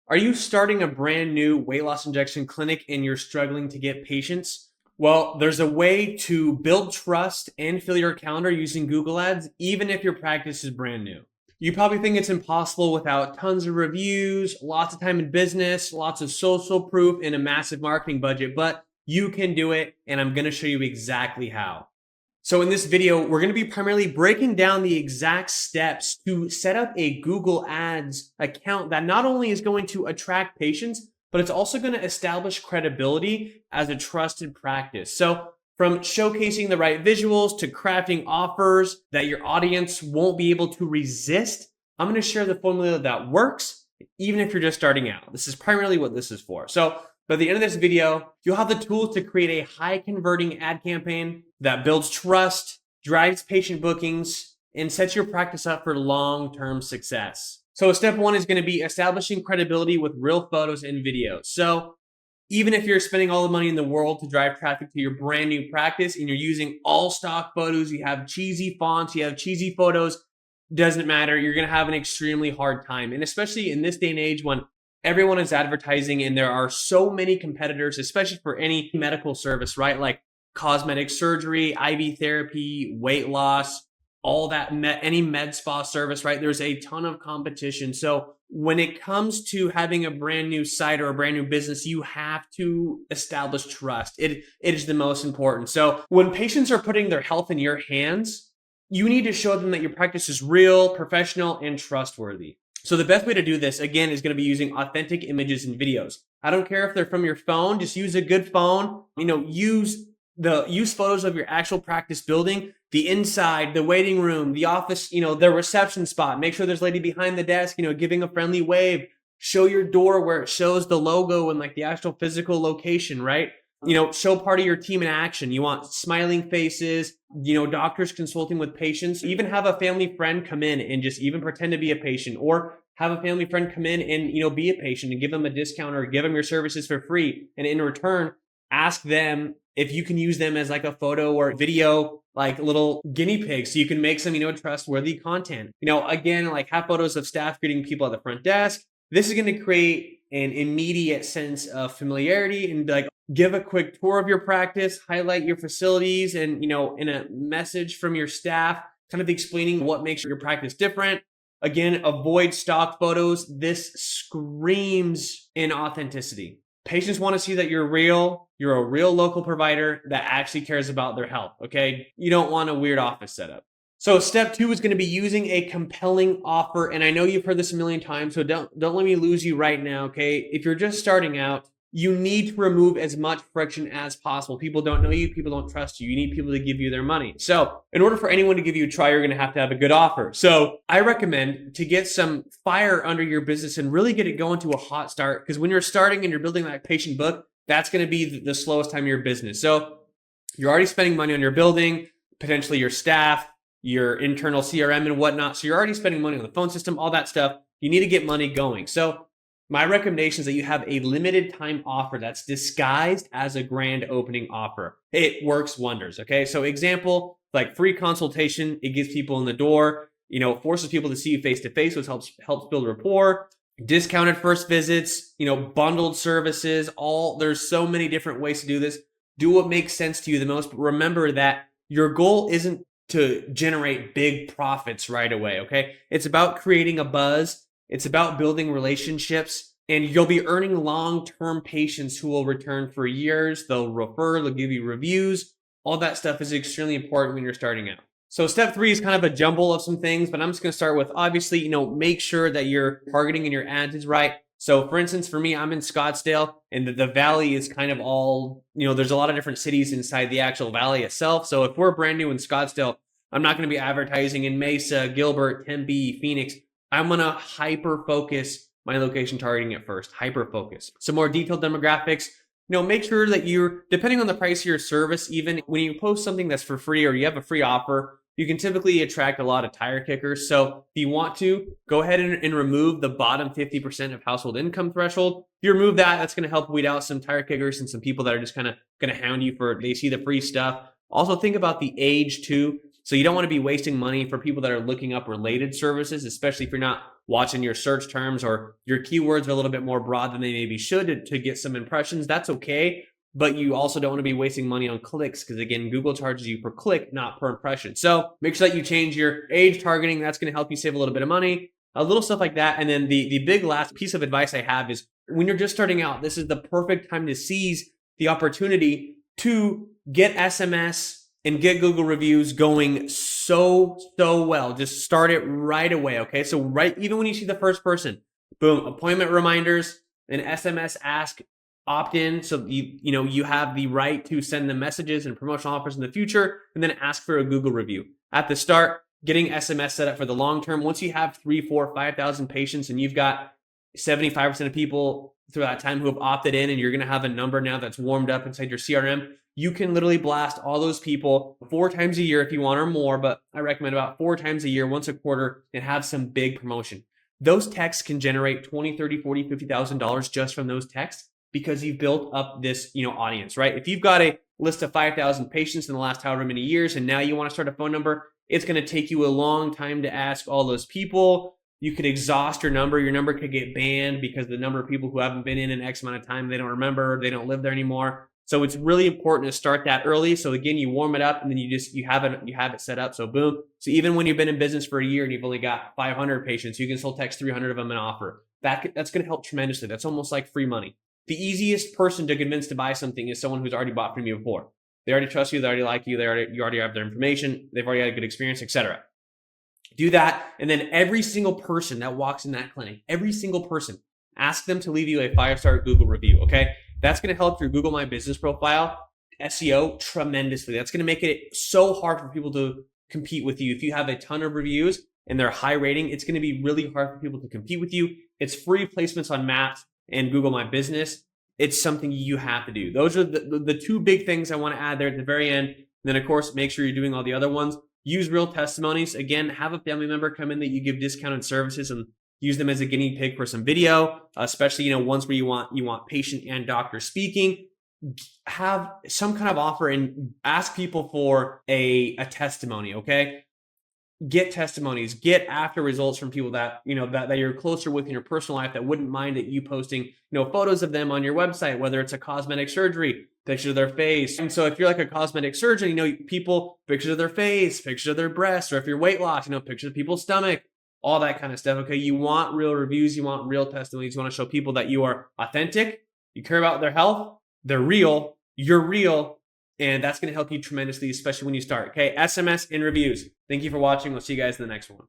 Are you starting a brand new weight loss injection clinic and you're struggling to get patients? Well, there's a way to build trust and fill your calendar using Google Ads, even if your practice is brand new. You probably think it's impossible without tons of reviews, lots of time in business, lots of social proof, and a massive marketing budget, but you can do it, and I'm gonna show you exactly how. So in this video, we're going to be primarily breaking down the exact steps to set up a Google Ads account that not only is going to attract patients, but it's also going to establish credibility as a trusted practice. So from showcasing the right visuals to crafting offers that your audience won't be able to resist, I'm going to share the formula that works, even if you're just starting out. This is primarily what this is for. So by the end of this video, you'll have the tools to create a high converting ad campaign that builds trust, drives patient bookings, and sets your practice up for long-term success. So step one is going to be establishing credibility with real photos and videos. So even if you're spending all the money in the world to drive traffic to your brand new practice and you're using all stock photos, you have cheesy fonts, you have cheesy photos, doesn't matter. You're going to have an extremely hard time. And especially in this day and age when everyone is advertising and there are so many competitors, especially for any medical service, right? Like cosmetic surgery, IV therapy, weight loss, all that, any med spa service, right? There's a ton of competition. So when it comes to having a brand new site or a brand new business, you have to establish trust. It is the most important. So when patients are putting their health in your hands, you need to show them that your practice is real, professional, and trustworthy. So the best way to do this, again, is going to be using authentic images and videos. I don't care if they're from your phone, just use a good phone. Use photos of your actual practice building, the inside, the waiting room, the office, the reception spot. Make sure there's a lady behind the desk, giving a friendly wave. Show your door where it shows the logo and like the actual physical location, right? Show part of your team in action. You want smiling faces, doctors consulting with patients. Even have a family friend come in and just even pretend to be a patient, or have a family friend come in and, be a patient and give them a discount or give them your services for free. And in return, ask them if you can use them as like a photo or video, like little guinea pigs, so you can make some, trustworthy content. Again, like have photos of staff greeting people at the front desk. This is going to create an immediate sense of familiarity and like give a quick tour of your practice, highlight your facilities, and, in a message from your staff, kind of explaining what makes your practice different. Again, avoid stock photos. This screams inauthenticity. Patients want to see that you're a real local provider that actually cares about their health, okay? You don't want a weird office setup. So step two is going to be using a compelling offer. And I know you've heard this a million times, so don't let me lose you right now, okay? If you're just starting out, you need to remove as much friction as possible. People don't know you. People don't trust you. You need people to give you their money. So in order for anyone to give you a try, you're going to have a good offer. So I recommend to get some fire under your business and really get it going to a hot start. Because when you're starting and you're building that patient book, that's going to be the slowest time of your business. So you're already spending money on your building, potentially your staff, your internal CRM and whatnot. So you're already spending money on the phone system, all that stuff. You need to get money going. So my recommendation is that you have a limited time offer that's disguised as a grand opening offer. It works wonders, okay? So example, like free consultation, it gets people in the door, forces people to see you face to face, which helps build rapport. Discounted first visits, bundled services, there's so many different ways to do this. Do what makes sense to you the most, but remember that your goal isn't to generate big profits right away, okay? It's about creating a buzz. It's about building relationships, and you'll be earning long-term patients who will return for years. They'll refer, they'll give you reviews. All that stuff is extremely important when you're starting out. So step three is kind of a jumble of some things, but I'm just going to start with, obviously, make sure that your targeting in your ads is right. So for instance, for me, I'm in Scottsdale, and the valley is kind of all, there's a lot of different cities inside the actual valley itself. So if we're brand new in Scottsdale, I'm not going to be advertising in Mesa, Gilbert, Tempe, Phoenix. I'm going to hyper focus my location targeting at first, hyper focus. Some more detailed demographics, make sure that you're, depending on the price of your service, even when you post something that's for free or you have a free offer, you can typically attract a lot of tire kickers. So if you want to, go ahead and remove the bottom 50% of household income threshold. If you remove that, that's going to help weed out some tire kickers and some people that are just kind of going to hound you they see the free stuff. Also think about the age too. So you don't want to be wasting money for people that are looking up related services, especially if you're not watching your search terms or your keywords are a little bit more broad than they maybe should to get some impressions. That's okay. But you also don't want to be wasting money on clicks because, again, Google charges you per click, not per impression. So make sure that you change your age targeting. That's going to help you save a little bit of money, a little stuff like that. And then the big last piece of advice I have is when you're just starting out, this is the perfect time to seize the opportunity to get SMS and get Google reviews going so well. Just start it right away, okay? So even when you see the first person, boom, appointment reminders, an SMS ask, opt in, so you have the right to send them messages and promotional offers in the future, and then ask for a Google review. At the start, getting SMS set up for the long term. Once you have 3, 4, 5,000 patients and you've got 75% of people through that time who have opted in, and you're going to have a number now that's warmed up inside your CRM, you can literally blast all those people 4 times a year if you want or more, but I recommend about 4 times a year, once a quarter, and have some big promotion. Those texts can generate $20, $30, $40, $50,000 just from those texts because you've built up this audience, right? If you've got a list of 5,000 patients in the last however many years and now you want to start a phone number, it's going to take you a long time to ask all those people. You could exhaust your number. Your number could get banned because the number of people who haven't been in X amount of time, they don't remember, they don't live there anymore. So it's really important to start that early. So again, you warm it up and then you have it set up. So boom. So even when you've been in business for a year and you've only got 500 patients, you can still text 300 of them an offer. That's going to help tremendously. That's almost like free money. The easiest person to convince to buy something is someone who's already bought from you before. They already trust you. They already like you. You already have their information. They've already had a good experience, etc. Do that. And then every single person that walks in that clinic, every single person, ask them to leave you a 5-star Google review. Okay. That's going to help your Google My Business profile SEO tremendously. That's going to make it so hard for people to compete with you. If you have a ton of reviews and they're high rating, it's going to be really hard for people to compete with you. It's free placements on Maps and Google My Business. It's something you have to do. Those are the 2 big things I want to add there at the very end. And then, of course, make sure you're doing all the other ones. Use real testimonies. Again, have a family member come in that you give discounted services and use them as a guinea pig for some video, especially, ones where you want patient and doctor speaking. Have some kind of offer and ask people for a testimony, okay? Get testimonies, get after results from people that that you're closer with in your personal life that wouldn't mind you posting photos of them on your website, whether it's a cosmetic surgery, pictures of their face. And so if you're like a cosmetic surgeon, people pictures of their face, pictures of their breasts, or if you're weight loss, pictures of people's stomach, all that kind of stuff. Okay, you want real reviews, you want real testimonies, you want to show people that you are authentic, you care about their health, they're real, you're real. And that's going to help you tremendously, especially when you start. Okay, SMS and reviews. Thank you for watching. We'll see you guys in the next one.